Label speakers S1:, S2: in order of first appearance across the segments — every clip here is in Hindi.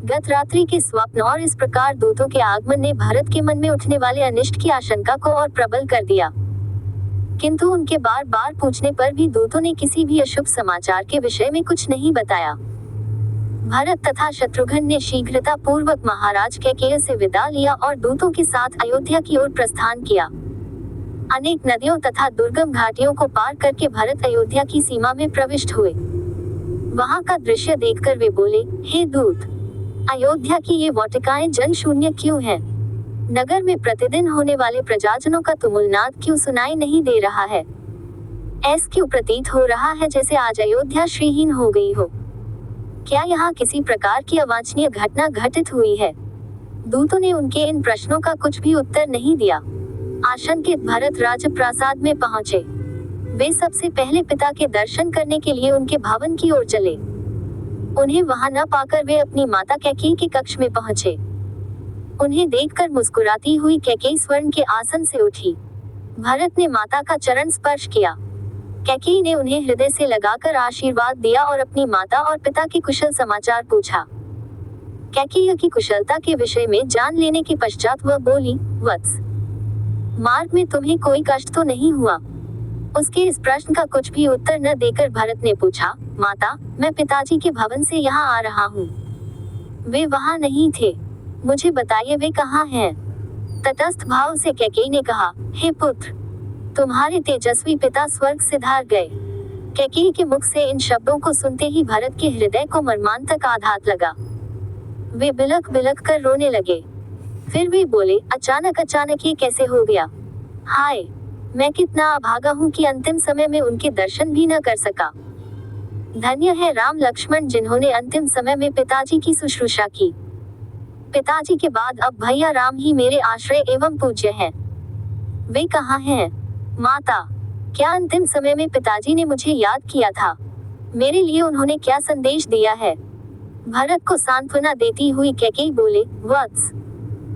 S1: गत रात्रि के स्वप्न और इस प्रकार दूतों के आगमन ने भरत के मन में उठने वाले अनिष्ट की आशंका को और प्रबल कर दिया। किंतु उनके बार बार पूछने पर भी दूतों ने किसी भी अशुभ समाचार के विषय में कुछ नहीं बताया। भरत तथा शत्रुघ्न ने शीघ्रता पूर्वक महाराज कैकेयी से विदा लिया और दूतों के साथ अयोध्या की ओर प्रस्थान किया। अनेक नदियों तथा दुर्गम घाटियों को पार करके भरत अयोध्या की सीमा में प्रविष्ट हुए। वहां का दृश्य देखकर वे बोले, हे दूत, अयोध्या की ये वाटिकाएं जन शून्य क्यों हैं? नगर में प्रतिदिन होने वाले प्रजाजनों का तुमुलनाद क्यों सुनाई नहीं दे रहा है? ऐसा क्यों प्रतीत हो रहा है जैसे आज अयोध्या श्रीहीन हो गई हो? क्या यहाँ किसी प्रकार की अवांछनीय घटना घटित हुई है? दूतों ने उनके इन प्रश्नों का कुछ भी उत्तर नहीं दिया। आशंकित भरत राजप्रासाद में पहुंचे। वे सबसे पहले पिता के दर्शन करने के लिए उनके भवन की ओर चले। उन्हें वहां न पाकर वे अपनी माता कैकेयी के कक्ष में पहुंचे। उन्हें देखकर मुस्कुराती हुई कैकेयी स्वर्ण के आसन से उठी। भरत ने माता का चरण स्पर्श किया। कैकेयी ने उन्हें हृदय से लगाकर आशीर्वाद दिया और अपनी माता और पिता के कुशल समाचार पूछा। कैकेयी की कुशलता के विषय में जान लेने के पश्चात वह बोली, वत्स, मार्ग में तुम्हें कोई कष्ट तो नहीं हुआ? उसके इस प्रश्न का कुछ भी उत्तर न देकर भरत ने पूछा, माता, मैं पिताजी के भवन से यहाँ आ रहा हूँ। वे वहाँ नहीं थे। मुझे बताइए वे कहाँ हैं? तटस्थ भाव से कैकेयी ने कहा, हे पुत्र, तुम्हारे तेजस्वी पिता स्वर्ग सिधार गए। कैकेयी के मुख से इन शब्दों को सुनते ही भरत के हृदय को मर्मांतक आघात लगा। वे बिलख बिलख कर रोने लगे। फिर वे बोले, अचानक ये कैसे हो गया? हाय, मैं कितना अभागा हूँ कि अंतिम समय में उनके दर्शन भी न कर सका। धन्य है राम लक्ष्मण जिन्होंने अंतिम समय में पिताजी की शुश्रूषा की। पिताजी के बाद अब भैया राम ही मेरे आश्रय एवं पूज्य हैं। वे कहाँ हैं? माता, क्या अंतिम समय में पिताजी ने मुझे याद किया था? मेरे लिए उन्होंने क्या संदेश दिया है? भरत को सांत्वना देती हुई कैकेयी बोले, वत्स,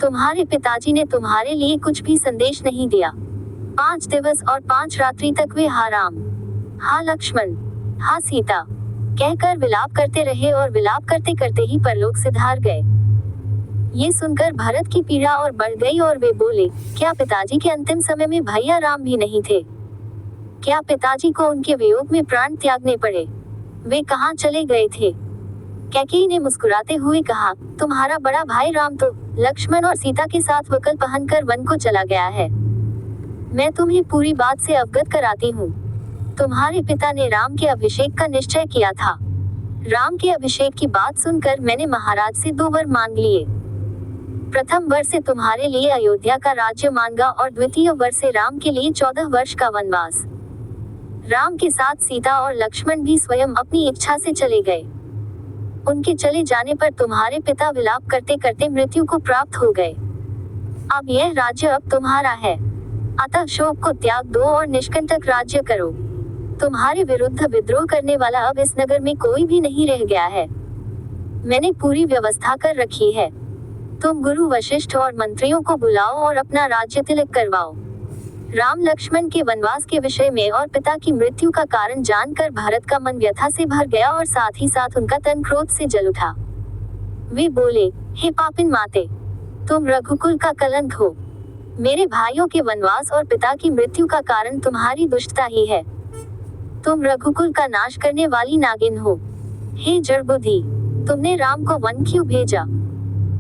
S1: तुम्हारे पिताजी ने तुम्हारे लिए कुछ भी संदेश नहीं दिया। 5 दिवस और 5 रात्रि तक वे हा राम, हा लक्ष्मण, हा सीता कहकर विलाप करते रहे और विलाप करते करते ही परलोक सिधार गए। ये सुनकर भरत की पीड़ा और बढ़ गई और वे बोले, क्या पिताजी के अंतिम समय में भैया राम भी नहीं थे? क्या पिताजी को उनके वियोग में प्राण त्यागने पड़े? वे कहाँ चले गए थे? कैकेयी ने मुस्कुराते हुए कहा, तुम्हारा बड़ा भाई राम तो लक्ष्मण और सीता के साथ वकल पहनकर वन को चला गया है। मैं तुम्हें पूरी बात से अवगत कराती हूँ। तुम्हारे पिता ने राम के अभिषेक का निश्चय किया था। राम के अभिषेक की बात सुनकर मैंने महाराज से 2 वर मांग लिए। प्रथम वर से तुम्हारे लिए अयोध्या का राज्य मांगा और द्वितीय वर से राम के लिए 14 वर्ष का वनवास। राम के साथ सीता और लक्ष्मण भी स्वयं अपनी इच्छा से चले गए। उनके चले जाने पर तुम्हारे पिता विलाप करते करते मृत्यु को प्राप्त हो गए। अब यह राज्य अब तुम्हारा है, अतः शोक को त्याग दो और निष्कंटक राज्य करो। तुम्हारे विरुद्ध विद्रोह करने वाला अब इस नगर में कोई भी नहीं रह गया है। मैंने पूरी व्यवस्था कर रखी है। तुम गुरु वशिष्ठ और मंत्रियों को बुलाओ और अपना राज्य तिलक करवाओ। राम लक्ष्मण के वनवास के विषय में और पिता की मृत्यु का कारण जानकर भरत का मन व्यथा से भर गया और साथ ही साथ उनका तन क्रोध से जल उठा। वे बोले, हे पापिन माते, तुम रघुकुल का कलंक हो। मेरे भाइयों के वनवास और पिता की मृत्यु का कारण तुम्हारी दुष्टता ही है। तुम रघुकुल का नाश करने वाली नागिन हो। हे जड़बुद्धि, तुमने राम को वन क्यों भेजा?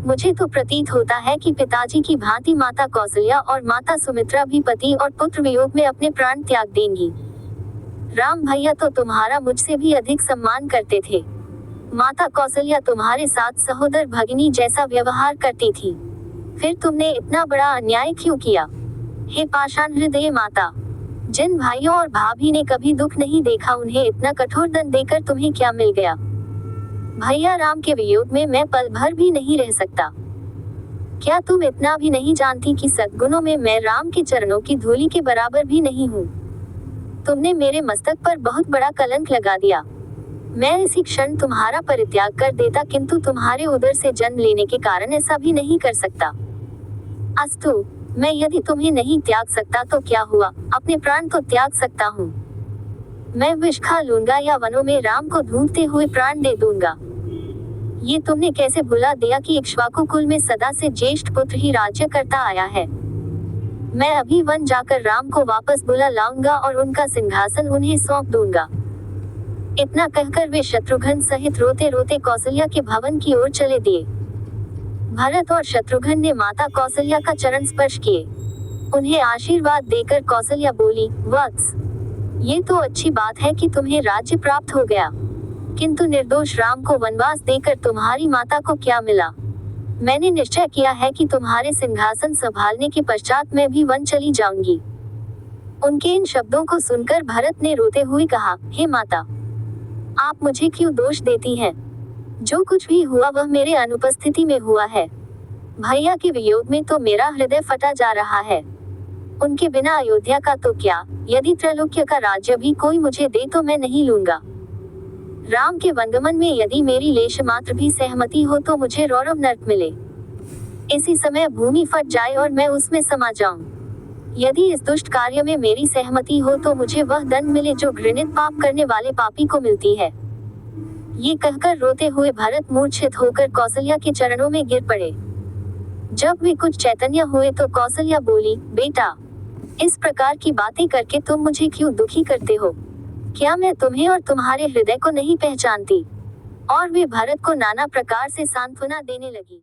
S1: मुझे तो प्रतीत होता है कि पिताजी की भांति माता कौशल्या और माता सुमित्रा भी पति और पुत्र वियोग में अपने प्राण त्याग देंगी। राम भैया तो तुम्हारा मुझसे भी अधिक सम्मान करते थे। माता कौशल्या तुम्हारे साथ सहोदर भगिनी जैसा व्यवहार करती थी। फिर तुमने इतना बड़ा अन्याय क्यों किया? हे पाषाण हृदय माता, जिन भाइयों और भाभी ने कभी दुख नहीं देखा उन्हें इतना कठोर दंड देकर तुम्हें क्या मिल गया? भैया राम के वियोग में मैं पल भर भी नहीं रह सकता। क्या तुम इतना भी नहीं जानती कि सद्गुणों में मैं राम के चरणों की धूलि के बराबर भी नहीं हूँ? तुमने मेरे मस्तक पर बहुत बड़ा कलंक लगा दिया। मैं इसी क्षण तुम्हारा परित्याग कर देता, किंतु तुम्हारे उदर से जन्म लेने के कारण ऐसा भी नहीं कर सकता। अस्तु, मैं यदि तुम्हें नहीं त्याग सकता तो क्या हुआ, अपने प्राण तो त्याग सकता हूँ। मैं विष खा लूंगा या वनों में राम को ढूंढते हुए प्राण दे दूंगा। ये तुमने कैसे भुला दिया कि इक्ष्वाकु कुल में सदा से ज्येष्ठ पुत्र ही राज्य करता आया है। मैं अभी वन जाकर राम को वापस बुला लाऊंगा और उनका सिंहासन उन्हें सौंप दूंगा। इतना कहकर वे शत्रुघ्न सहित रोते रोते कौसल्या के भवन की ओर चले दिए। भरत और शत्रुघ्न ने माता कौसल्या का चरण स्पर्श किए। उन्हें आशीर्वाद देकर कौसल्या बोली, वत्स, ये तो अच्छी बात है कि तुम्हें राज्य प्राप्त हो गया, किंतु निर्दोष राम को वनवास देकर तुम्हारी माता को क्या मिला? मैंने निश्चय किया है कि तुम्हारे सिंहासन संभालने के पश्चात मैं भी वन चली जाऊंगी। उनके इन शब्दों को सुनकर भरत ने रोते हुए कहा, हे माता, आप मुझे क्यों दोष देती हैं? जो कुछ भी हुआ वह मेरे अनुपस्थिति में हुआ है। भैया के वियोग में तो मेरा हृदय फटा जा रहा है। उनके बिना अयोध्या का तो क्या, यदि त्रैलोक्य का राज्य भी कोई मुझे दे तो मैं नहीं लूंगा। राम के वंदगमन में यदि मेरी लेश मात्र भी सहमति हो तो मुझे रौरव नर्क मिले। इसी समय भूमि फट जाए और मैं उसमें समा जाऊं। यदि इस दुष्ट कार्य में मेरी सहमति हो तो मुझे वह दंड मिले जो घृणित पाप करने वाले पापी को मिलती है। ये कहकर रोते हुए भरत मूर्छित होकर कौसल्या के चरणों में गिर पड़े। जब वे कुछ चैतन्य हुए तो कौसल्या बोली, बेटा, इस प्रकार की बातें करके तुम मुझे क्यों दुखी करते हो? क्या मैं तुम्हें और तुम्हारे हृदय को नहीं पहचानती? और वे भरत को नाना प्रकार से सांत्वना देने लगी।